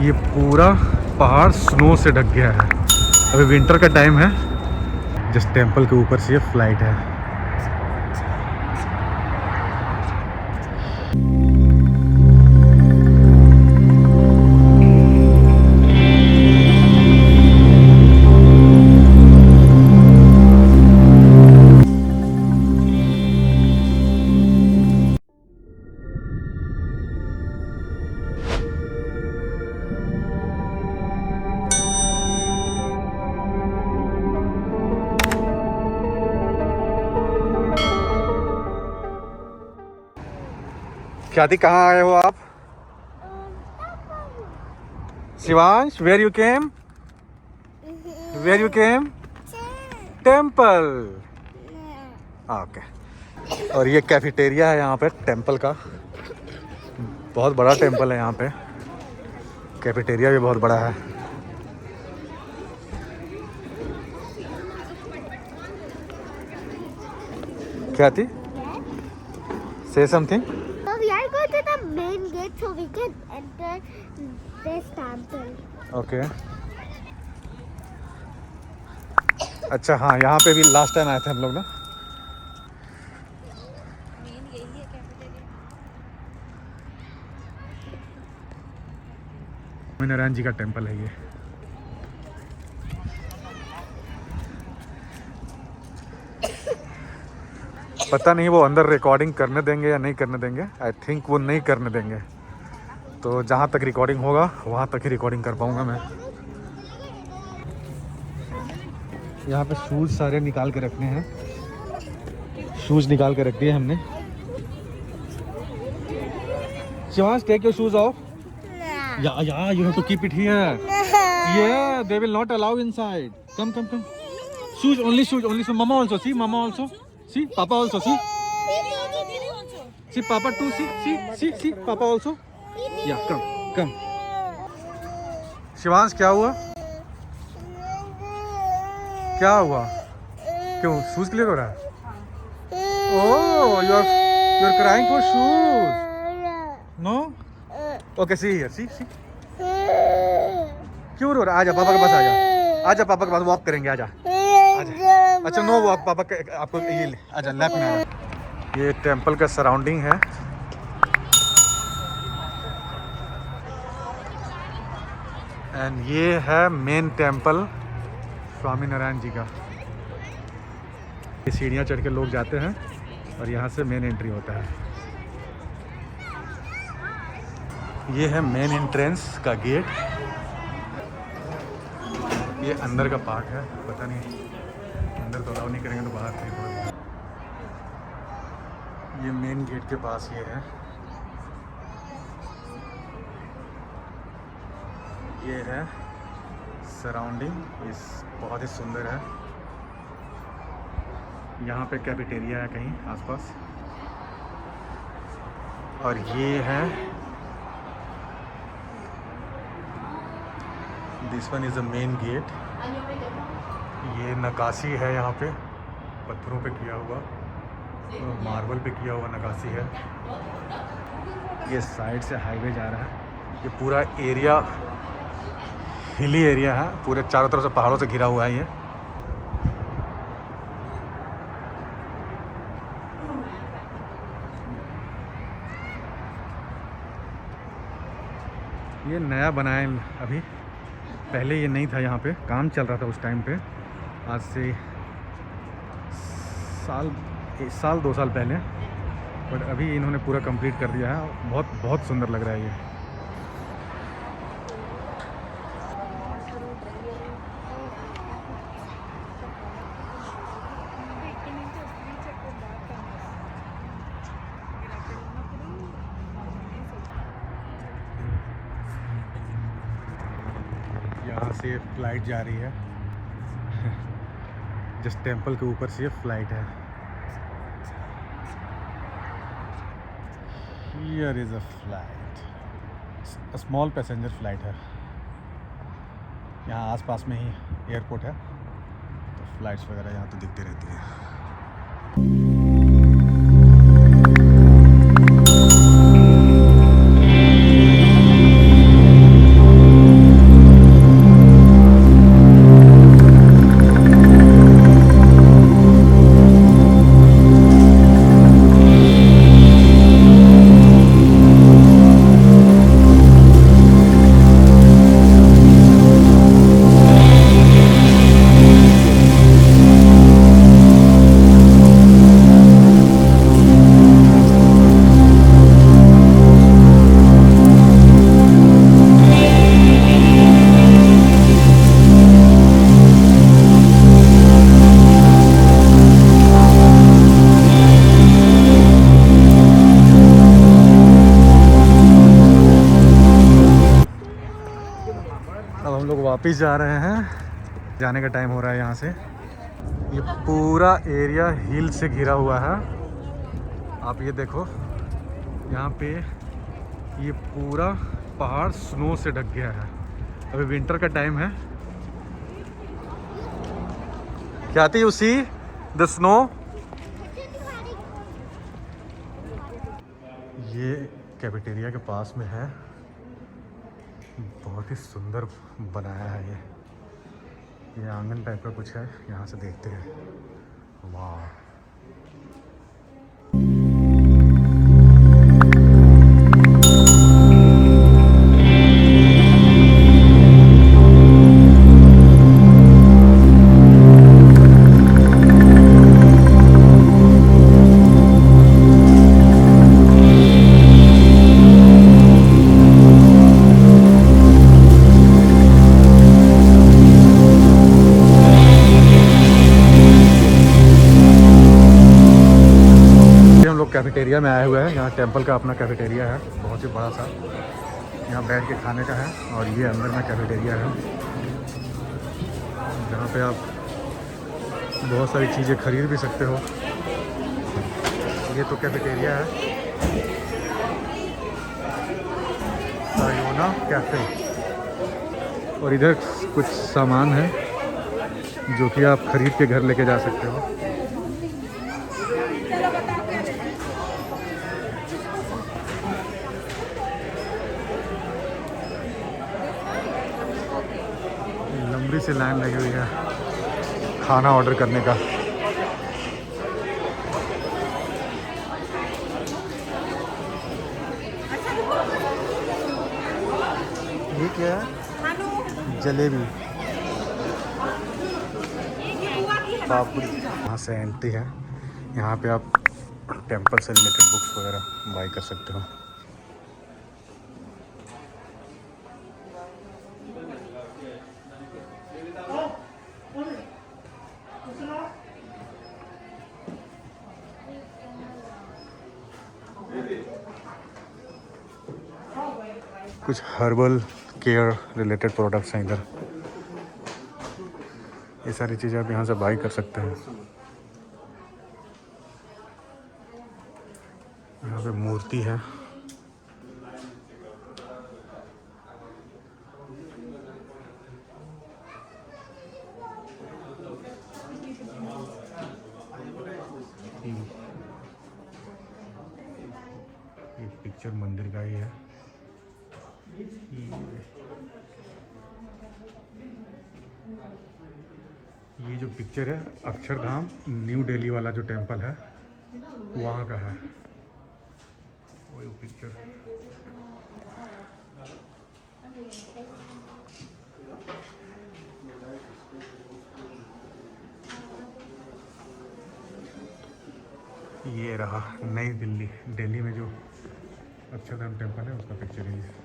ये पूरा पहाड़ स्नो से ढक गया है। अभी विंटर का टाइम है। जिस टेंपल के ऊपर से ये फ्लाइट है। ख्याति, कहाँ आए हो आप? Shivansh, where you came? Where you came? Temple. Okay. और ये कैफेटेरिया है यहाँ पे टेंपल का। बहुत बड़ा टेंपल है यहाँ पे। कैफेटेरिया भी बहुत बड़ा है। ख्याति, say something. So we are going to the main gate so we can enter this temple. Okay. अच्छा हाँ, यहाँ पे भी लास्ट टाइम आए थे हम लोग ना। नारायण जी का टेंपल है ये। पता नहीं वो अंदर रिकॉर्डिंग करने देंगे या नहीं करने देंगे। आई थिंक वो नहीं करने देंगे। तो जहाँ तक रिकॉर्डिंग होगा वहाँ तक ही रिकॉर्डिंग कर पाऊँगा मैं। यहाँ पे शूज़ सारे निकाल के रखने हैं। शूज़ निकाल के रख दिए हमने। Shivansh, take your shoes off. Yeah, you have to keep it here. Yeah, they will not allow inside. Come. Shoes, only shoes. Mama also, see, Mama also. See, Papa also, see. See, Papa too, see, Papa also. Yeah, come. Shivansh, क्या हुआ? क्या हुआ? क्यों shoes clear हो रहा है? Oh, you're crying for shoes. No? Okay, see here, see क्यों रो रहा? आजा पापा के पास, आजा पापा के पास, वॉक करेंगे, आजा। अच्छा नो वॉक, पापा के आपको ये ले, आजा लेफ्ट में आजा। ये टेंपल का सराउंडिंग है। एंड ये है मेन टेंपल स्वामी नारायण जी का। ये सीढ़ियाँ चढ़ के लोग जाते हैं और यहाँ से मेन एंट्री होता है। ये है मेन एंट्रेंस का गेट। ये अंदर का पार्ट है, पता नहीं अंदर तो अलाउ नहीं करेंगे तो बाहर से। ये मेन गेट के पास ये है। ये है सराउंडिंग, इस बहुत ही सुंदर है। यहाँ पे कैफेटेरिया है कहीं आसपास। और ये है, this one is the main gate. ये नक्काशी है यहाँ पे, पत्थरों पे किया हुआ, मार्बल पे किया हुआ नक्काशी है। ये साइड से हाईवे जा रहा है। ये पूरा एरिया हिली एरिया है, पूरे चारों तरफ से पहाड़ों से घिरा हुआ है ये। ये नया बना है अभी, पहले ये नहीं था। यहाँ पे काम चल रहा था उस टाइम पे, आज से एक साल 2 साल पहले। बट अभी इन्होंने पूरा कंप्लीट कर दिया है। बहुत सुंदर लग रहा है ये। यहाँ से फ्लाइट जा रही है। जिस टेंपल के ऊपर से ये फ्लाइट है। Here is a flight, a small passenger flight है। यहाँ आसपास में ही एयरपोर्ट है, तो फ्लाइट्स वगैरह यहाँ तो दिखती रहती है। हम लोग वापस जा रहे हैं, जाने का टाइम हो रहा है यहाँ से। ये पूरा एरिया हिल से घिरा हुआ है। आप ये देखो, यहाँ पे ये पूरा पहाड़ स्नो से ढक गया है। अभी विंटर का टाइम है। क्या थी यू सी द स्नो? ये कैफेटेरिया के पास में है, बहुत ही सुंदर बनाया है ये आंगन टाइप का कुछ है। यहाँ से देखते हैं। वाह, कैफेटेरिया में आए हुए हैं। यहाँ टेंपल का अपना कैफेटेरिया है, बहुत ही बड़ा सा। यहाँ बैठ के खाने का है और ये अंदर में कैफेटेरिया है, जहाँ पे आप बहुत सारी चीज़ें खरीद भी सकते हो। ये तो कैफेटेरिया है, सायोना कैफ़े। और इधर कुछ सामान है जो कि आप खरीद के घर लेके जा सकते हो। लंबी सी लाइन लगी हुई है खाना ऑर्डर करने का। ये क्या है? जलेबी, पापड़ी। यहाँ से एंट्री है। यहाँ पे आप टेंपल से रिलेटेड बुक्स वगैरह बाई कर सकते हो। कुछ हर्बल केयर रिलेटेड प्रोडक्ट्स हैं इधर। ये सारी चीज़ें आप यहाँ से बाई कर सकते हैं। यहाँ पे मूर्ति है। ये पिक्चर मंदिर का ही है। ये जो पिक्चर है अक्षरधाम न्यू दिल्ली वाला जो टेंपल है वहाँ का है वो पिक्चर। ये रहा नई दिल्ली, दिल्ली में जो अक्षरधाम टेंपल है उसका पिक्चर है।